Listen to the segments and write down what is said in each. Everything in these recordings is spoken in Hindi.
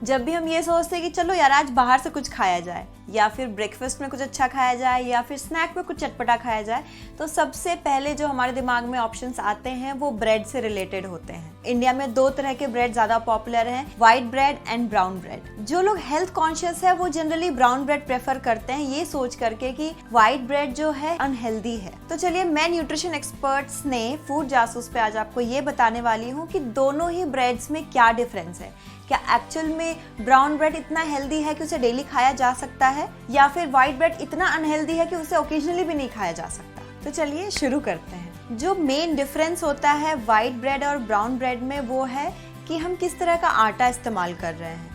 जब भी हम ये सोचते हैं कि चलो यार आज बाहर से कुछ खाया जाए, या फिर ब्रेकफास्ट में कुछ अच्छा खाया जाए, या फिर स्नैक में कुछ चटपटा खाया जाए, तो सबसे पहले जो हमारे दिमाग में ऑप्शंस आते हैं वो ब्रेड से रिलेटेड होते हैं। इंडिया में 2 तरह के ब्रेड ज्यादा पॉपुलर हैं, white bread and brown bread. जो लोग हेल्थ कॉन्शियस है वो जनरली ब्राउन ब्रेड प्रेफर करते हैं, ये सोच करके कि व्हाइट ब्रेड जो है अनहेल्दी है। तो चलिए, मैं न्यूट्रिशन एक्सपर्ट्स ने फूड जासूस पे आज आपको ये बताने वाली हूँ कि दोनों ही ब्रेड्स में क्या डिफरेंस है। क्या एक्चुअल में ब्राउन ब्रेड इतना हेल्दी है कि उसे डेली खाया जा सकता है, या फिर व्हाइट ब्रेड इतना अनहेल्दी है कि उसे ओकेजनली भी नहीं खाया जा सकता। तो चलिए शुरू करते हैं। जो मेन डिफरेंस होता है व्हाइट ब्रेड और ब्राउन ब्रेड में वो है कि हम किस तरह का आटा इस्तेमाल कर रहे हैं।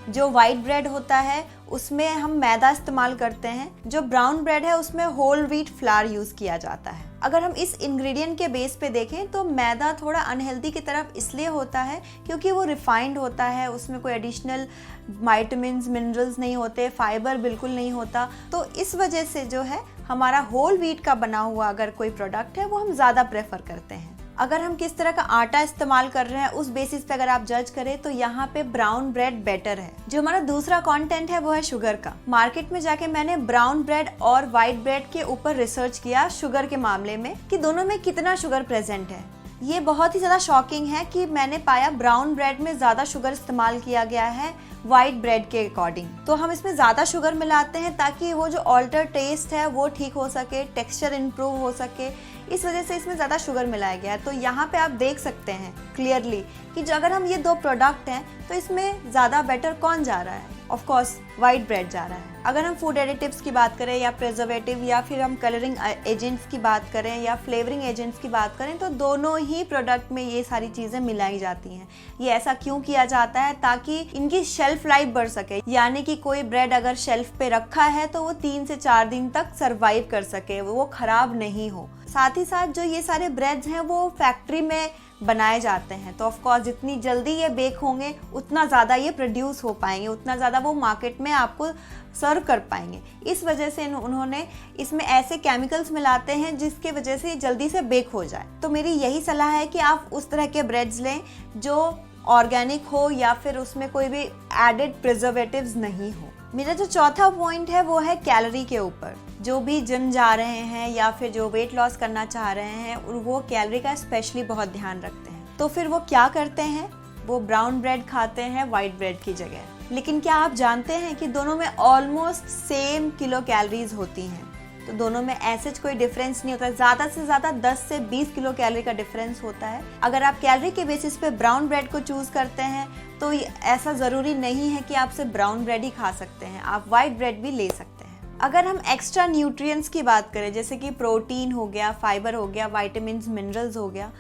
जो व्हाइट ब्रेड होता है उसमें हम मैदा इस्तेमाल करते हैं, जो ब्राउन ब्रेड है उसमें होल व्हीट फ्लावर यूज किया जाता है। अगर हम इस इंग्रेडिएंट के बेस पे देखें तो मैदा थोड़ा अनहेल्दी की तरफ इसलिए होता है क्योंकि वो रिफाइंड होता है, उसमें कोई एडिशनल विटामिन्स मिनरल्स नहीं होते, फाइबर बिल्कुल नहीं होता। तो इस वजह से जो है हमारा होल व्हीट का बना हुआ अगर कोई प्रोडक्ट है वो हम ज़्यादा प्रेफर करते हैं। अगर हम किस तरह का आटा इस्तेमाल कर रहे हैं उस बेसिस पे अगर आप जज करें तो यहाँ पे ब्राउन ब्रेड बेटर है। जो हमारा दूसरा कंटेंट है वो है शुगर का। मार्केट में जाके मैंने ब्राउन ब्रेड और व्हाइट ब्रेड के ऊपर रिसर्च किया शुगर के मामले में कि दोनों में कितना शुगर प्रेजेंट है। ये बहुत ही ज़्यादा शॉकिंग है कि मैंने पाया ब्राउन ब्रेड में ज़्यादा शुगर इस्तेमाल किया गया है व्हाइट ब्रेड के अकॉर्डिंग। तो हम इसमें ज़्यादा शुगर मिलाते हैं ताकि वो जो ऑल्टर टेस्ट है वो ठीक हो सके, टेक्सचर इम्प्रूव हो सके, इस वजह से इसमें ज़्यादा शुगर मिलाया गया है। तो यहाँ पे आप देख सकते हैं क्लियरली कि जो अगर हम ये 2 प्रोडक्ट हैं तो इसमें ज़्यादा बेटर कौन जा रहा है। ऑफ कोर्स व्हाइट ब्रेड जा रहा है। अगर हम फूड एडिटिव्स की बात करें या प्रिजर्वेटिव या फिर हम कलरिंग एजेंट्स की बात करें या फ्लेवरिंग एजेंट्स की बात करें तो दोनों ही प्रोडक्ट में ये सारी चीज़ें मिलाई जाती हैं। ये ऐसा क्यों किया जाता है? ताकि इनकी शेल्फ लाइफ बढ़ सके, यानी कि कोई ब्रेड अगर शेल्फ पे रखा है तो वो 3 से 4 दिन तक सरवाइव कर सके, वो खराब नहीं हो। साथ ही साथ जो ये सारे ब्रेड्स हैं वो फैक्ट्री में बनाए जाते हैं, तो ऑफ कोर्स जितनी जल्दी ये बेक होंगे उतना ज़्यादा ये प्रोड्यूस हो पाएंगे, उतना ज़्यादा वो मार्केट में आपको सर्व कर पाएंगे। इस वजह से उन्होंने इसमें ऐसे केमिकल्स मिलाते हैं जिसके वजह से जल्दी से बेक हो जाए। तो मेरी यही सलाह है कि आप उस तरह के ब्रेड्स लें जो ऑर्गेनिक हो या फिर उसमें कोई भी एडेड प्रिजर्वेटिव्स नहीं हो। मेरा जो चौथा पॉइंट है वो है कैलोरी के ऊपर। जो भी जिम जा रहे हैं या फिर जो वेट लॉस करना चाह रहे हैं वो कैलोरी का स्पेशली बहुत ध्यान रखते हैं। तो फिर वो क्या करते हैं, वो ब्राउन ब्रेड खाते हैं व्हाइट ब्रेड की जगह। लेकिन क्या आप जानते हैं कि दोनों में ऑलमोस्ट सेम किलो कैलोरीज होती हैं। तो दोनों में ऐसे कोई डिफरेंस नहीं होता, ज़्यादा से ज़्यादा 10 से 20 किलो कैलोरी का डिफरेंस होता है। अगर आप कैलोरी के बेसिस पे ब्राउन ब्रेड को चूज़ करते हैं तो ऐसा ज़रूरी नहीं है कि आप सिर्फ ब्राउन ब्रेड ही खा सकते हैं, आप व्हाइट ब्रेड भी ले सकते हैं। अगर हम एक्स्ट्रा न्यूट्रिएंट्स की बात करें जैसे कि प्रोटीन हो गया, फाइबर हो गया, विटामिन्स मिनरल्स हो गया,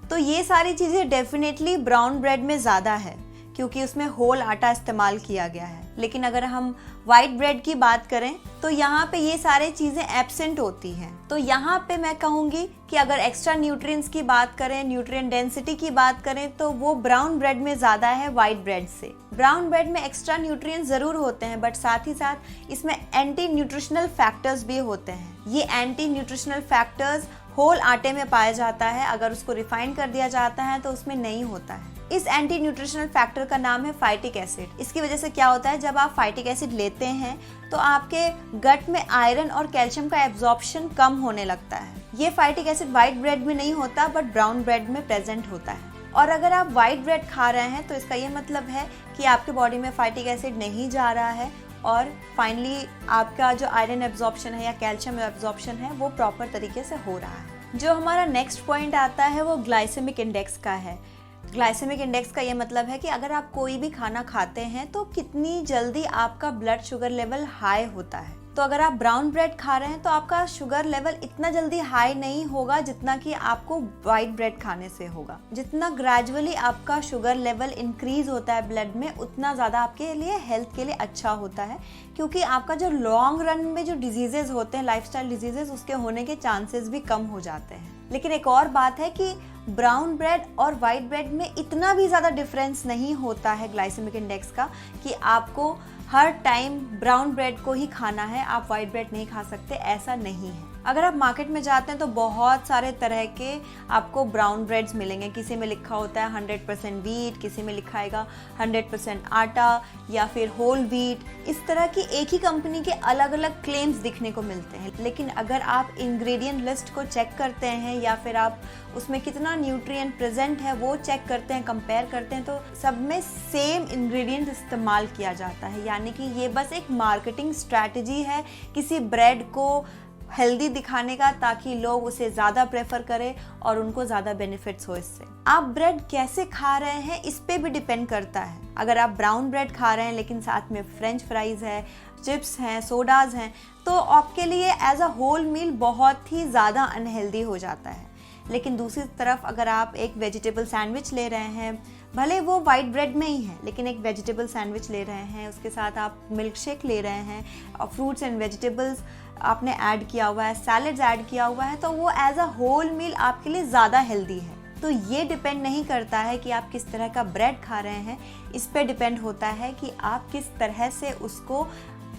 तो ये सारी चीज़ें डेफिनेटली ब्राउन ब्रेड में ज़्यादा है क्योंकि उसमें होल आटा इस्तेमाल किया गया है। लेकिन अगर हम व्हाइट ब्रेड की बात करें तो यहाँ पे ये सारी चीज़ें एब्सेंट होती हैं। तो यहाँ पे मैं कहूँगी कि अगर एक्स्ट्रा न्यूट्रिएंट्स की बात करें, न्यूट्रिएंट डेंसिटी की बात करें तो वो ब्राउन ब्रेड में ज़्यादा है व्हाइट ब्रेड से। ब्राउन ब्रेड में एक्स्ट्रा न्यूट्रिएंट्स ज़रूर होते हैं बट साथ ही साथ इसमें एंटी न्यूट्रिशनल फैक्टर्स भी होते हैं। ये एंटी न्यूट्रिशनल फैक्टर्स होल आटे में पाया जाता है, अगर उसको रिफाइन कर दिया जाता है तो उसमें नहीं होता है। इस एंटी न्यूट्रिशनल फैक्टर का नाम है फाइटिक एसिड। इसकी वजह से क्या होता है, जब आप फाइटिक एसिड लेते हैं तो आपके गट में आयरन और कैल्शियम का एब्जॉर्प्शन कम होने लगता है। ये फाइटिक एसिड व्हाइट ब्रेड में नहीं होता बट ब्राउन ब्रेड में प्रेजेंट होता है। और अगर आप व्हाइट ब्रेड खा रहे हैं तो इसका ये मतलब है कि आपके बॉडी में फाइटिक एसिड नहीं जा रहा है और फाइनली आपका जो आयरन एब्जॉर्प्शन है या कैल्शियम एब्जॉर्प्शन है वो प्रॉपर तरीके से हो रहा है। जो हमारा नेक्स्ट पॉइंट आता है वो ग्लाइसेमिक इंडेक्स का है। ग्लाइसेमिक इंडेक्स का ये मतलब है कि अगर आप कोई भी खाना खाते हैं तो कितनी जल्दी आपका ब्लड शुगर लेवल हाई होता है। तो अगर आप ब्राउन ब्रेड खा रहे हैं तो आपका शुगर लेवल इतना जल्दी हाई नहीं होगा जितना कि आपको व्हाइट ब्रेड खाने से होगा। जितना ग्रेजुअली आपका शुगर लेवल इंक्रीज होता है ब्लड में उतना ज़्यादा आपके लिए हेल्थ के लिए अच्छा होता है, क्योंकि आपका जो लॉन्ग रन में जो डिजीजेज होते हैं, लाइफस्टाइल डिजीजेज, उसके होने के चांसेस भी कम हो जाते हैं। लेकिन एक और बात है कि ब्राउन ब्रेड और वाइट ब्रेड में इतना भी ज़्यादा डिफरेंस नहीं होता है ग्लाइसेमिक इंडेक्स का कि आपको हर टाइम ब्राउन ब्रेड को ही खाना है, आप वाइट ब्रेड नहीं खा सकते, ऐसा नहीं है। अगर आप मार्केट में जाते हैं तो बहुत सारे तरह के आपको ब्राउन ब्रेड्स मिलेंगे। किसी में लिखा होता है 100% व्हीट, किसी में लिखा आएगा 100% आटा या फिर होल व्हीट। इस तरह की एक ही कंपनी के अलग अलग क्लेम्स दिखने को मिलते हैं। लेकिन अगर आप इंग्रेडिएंट लिस्ट को चेक करते हैं या फिर आप उसमें कितना न्यूट्रिएंट प्रेजेंट है वो चेक करते हैं, कंपेयर करते हैं, तो सब में सेम इंग्रेडिएंट इस्तेमाल किया जाता है। यानी कि ये बस एक मार्केटिंग स्ट्रैटेजी है किसी ब्रेड को हेल्दी दिखाने का, ताकि लोग उसे ज़्यादा प्रेफर करें और उनको ज़्यादा बेनिफिट्स हो इससे। आप ब्रेड कैसे खा रहे हैं इस पे भी डिपेंड करता है। अगर आप ब्राउन ब्रेड खा रहे हैं लेकिन साथ में फ्रेंच फ्राइज़ है, चिप्स हैं, सोडाज हैं, तो आपके लिए एज अ होल मील बहुत ही ज़्यादा अनहेल्दी हो जाता है। लेकिन दूसरी तरफ अगर आप एक वेजिटेबल सैंडविच ले रहे हैं, भले वो वाइट ब्रेड में ही है लेकिन एक वेजिटेबल सैंडविच ले रहे हैं, उसके साथ आप मिल्क शेक ले रहे हैं और फ्रूट्स एंड वेजिटेबल्स आपने ऐड किया हुआ है, सैलड्स ऐड किया हुआ है, तो वो एज अ होल मील आपके लिए ज़्यादा हेल्दी है। तो ये डिपेंड नहीं करता है कि आप किस तरह का ब्रेड खा रहे हैं, इस पे डिपेंड होता है कि आप किस तरह से उसको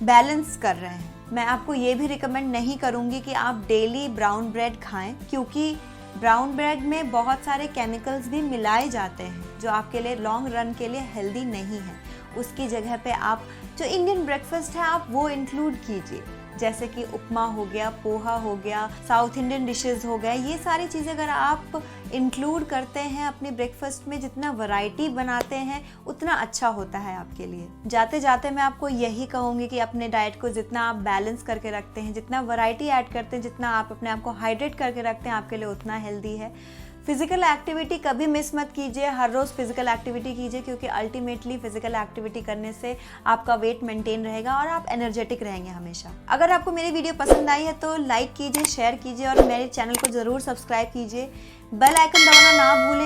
बैलेंस कर रहे हैं। मैं आपको ये भी रिकमेंड नहीं करूँगी कि आप डेली ब्राउन ब्रेड खाएं, क्योंकि ब्राउन ब्रेड में बहुत सारे केमिकल्स भी मिलाए जाते हैं जो आपके लिए लॉन्ग रन के लिए हेल्दी नहीं है। उसकी जगह पे आप जो इंडियन ब्रेकफास्ट है आप वो इंक्लूड कीजिए, जैसे कि उपमा हो गया, पोहा हो गया, साउथ इंडियन डिशेस हो गए। ये सारी चीज़ें अगर आप इंक्लूड करते हैं अपने ब्रेकफास्ट में, जितना वैरायटी बनाते हैं उतना अच्छा होता है आपके लिए। जाते जाते मैं आपको यही कहूँगी कि अपने डाइट को जितना आप बैलेंस करके रखते हैं, जितना वैरायटी ऐड करते हैं, जितना आप अपने आप को हाइड्रेट करके रखते हैं, आपके लिए उतना हेल्दी है। फिजिकल एक्टिविटी कभी मिस मत कीजिए, हर रोज़ फिजिकल एक्टिविटी कीजिए, क्योंकि अल्टीमेटली फिजिकल एक्टिविटी करने से आपका वेट मेंटेन रहेगा और आप एनर्जेटिक रहेंगे हमेशा। अगर आपको मेरी वीडियो पसंद आई है तो लाइक कीजिए, शेयर कीजिए और मेरे चैनल को ज़रूर सब्सक्राइब कीजिए। बेल आइकन दबाना ना भूलें